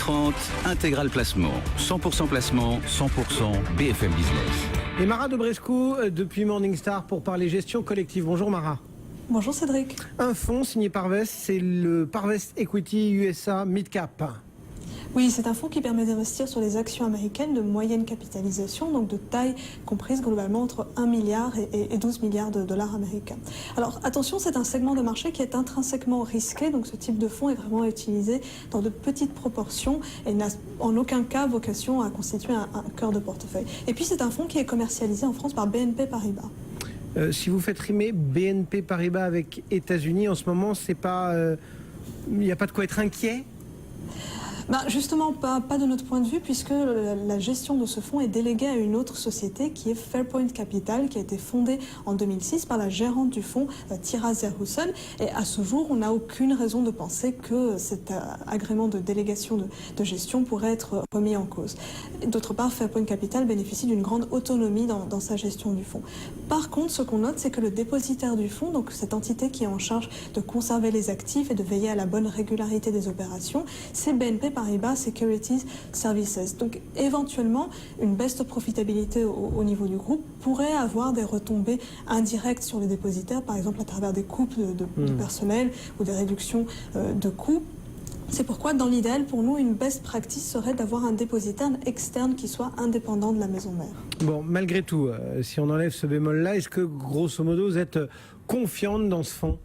12h30, Intégral Placement. 100% placement, 100% BFM Business. Et Mara Dobrescu depuis Morningstar pour parler gestion collective. Bonjour Mara. Bonjour Cédric. Un fonds signé Parvest, c'est le Parvest Equity USA Mid Cap. Oui, c'est un fonds qui permet d'investir sur les actions américaines de moyenne capitalisation, donc de taille comprise globalement entre 1 milliard et 12 milliards de dollars américains. Alors attention, c'est un segment de marché qui est intrinsèquement risqué, donc ce type de fonds est vraiment utilisé dans de petites proportions et n'a en aucun cas vocation à constituer un cœur de portefeuille. Et puis c'est un fonds qui est commercialisé en France par BNP Paribas. Si vous faites rimer BNP Paribas avec États-Unis, en ce moment, c'est pas, il n'y a pas de quoi être inquiet? Justement, pas de notre point de vue, puisque la gestion de ce fonds est déléguée à une autre société qui est Fairpoint Capital, qui a été fondée en 2006 par la gérante du fonds, Tira Zerhusen. Et à ce jour, on n'a aucune raison de penser que cet agrément de délégation de gestion pourrait être remis en cause. D'autre part, Fairpoint Capital bénéficie d'une grande autonomie dans sa gestion du fonds. Par contre, ce qu'on note, c'est que le dépositaire du fonds, donc cette entité qui est en charge de conserver les actifs et de veiller à la bonne régularité des opérations, c'est BNP Paribas Securities Services. Donc éventuellement, une baisse de profitabilité au niveau du groupe pourrait avoir des retombées indirectes sur les dépositaires, par exemple à travers des coupes de personnel ou des réductions de coûts. C'est pourquoi, dans l'idéal, pour nous, une best practice serait d'avoir un dépositaire externe qui soit indépendant de la maison mère. Bon, malgré tout, si on enlève ce bémol-là, est-ce que, grosso modo, vous êtes confiante dans ce fonds ?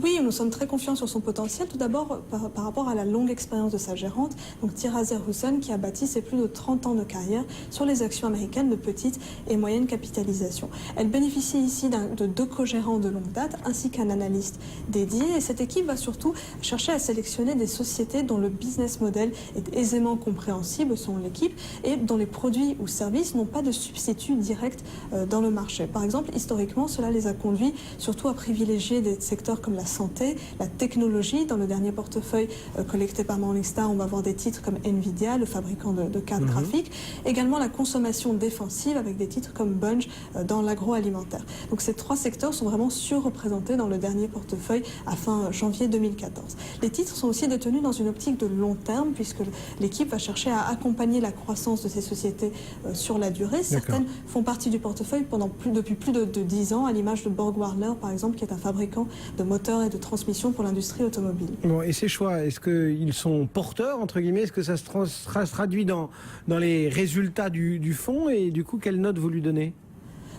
Oui, nous sommes très confiants sur son potentiel. Tout d'abord, par rapport à la longue expérience de sa gérante, donc Tira Zerhusen, qui a bâti ses plus de 30 ans de carrière sur les actions américaines de petite et moyenne capitalisation. Elle bénéficie ici de 2 co-gérants de longue date, ainsi qu'un analyste dédié. Et cette équipe va surtout chercher à sélectionner des sociétés dont le business model est aisément compréhensible selon l'équipe et dont les produits ou services n'ont pas de substitut direct dans le marché. Par exemple, historiquement, cela les a conduits surtout à privilégier des secteurs comme la santé, la technologie. Dans le dernier portefeuille collecté par Morningstar, on va voir des titres comme Nvidia, le fabricant de cartes graphiques. Également la consommation défensive avec des titres comme Bunge dans l'agroalimentaire. Donc ces 3 secteurs sont vraiment surreprésentés dans le dernier portefeuille à fin janvier 2014. Les titres sont aussi détenus dans une optique de long terme puisque l'équipe va chercher à accompagner la croissance de ces sociétés sur la durée. Certaines font partie du portefeuille depuis plus de 10 ans, à l'image de BorgWarner par exemple, qui est un fabricant de moteurs et de transmissions pour l'industrie automobile. Bon, et ces choix, est-ce qu'ils sont porteurs, entre guillemets? Est-ce que ça se traduit dans les résultats du fonds? Et du coup, quelle note vous lui donnez?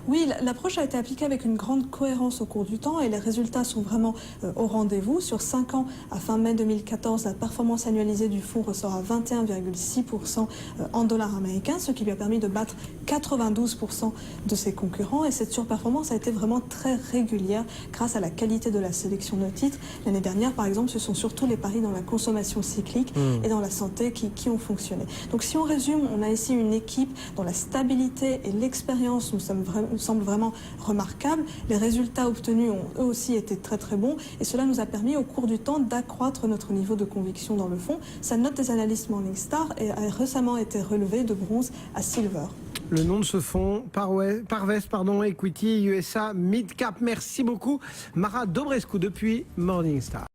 Oui, l'approche a été appliquée avec une grande cohérence au cours du temps et les résultats sont vraiment au rendez-vous. Sur 5 ans, à fin mai 2014, la performance annualisée du fonds ressort à 21,6% en dollars américains, ce qui lui a permis de battre 92% de ses concurrents. Et cette surperformance a été vraiment très régulière grâce à la qualité de la sélection de titres. L'année dernière, par exemple, ce sont surtout les paris dans la consommation cyclique et dans la santé qui ont fonctionné. Donc si on résume, on a ici une équipe dont la stabilité et l'expérience nous semble vraiment remarquable. Les résultats obtenus ont eux aussi été très très bons et cela nous a permis au cours du temps d'accroître notre niveau de conviction dans le fonds. Sa note des analystes Morningstar a récemment été relevée de bronze à silver. Le nom de ce fonds, Parvest Equity USA Mid Cap. Merci beaucoup Mara Dobrescu depuis Morningstar.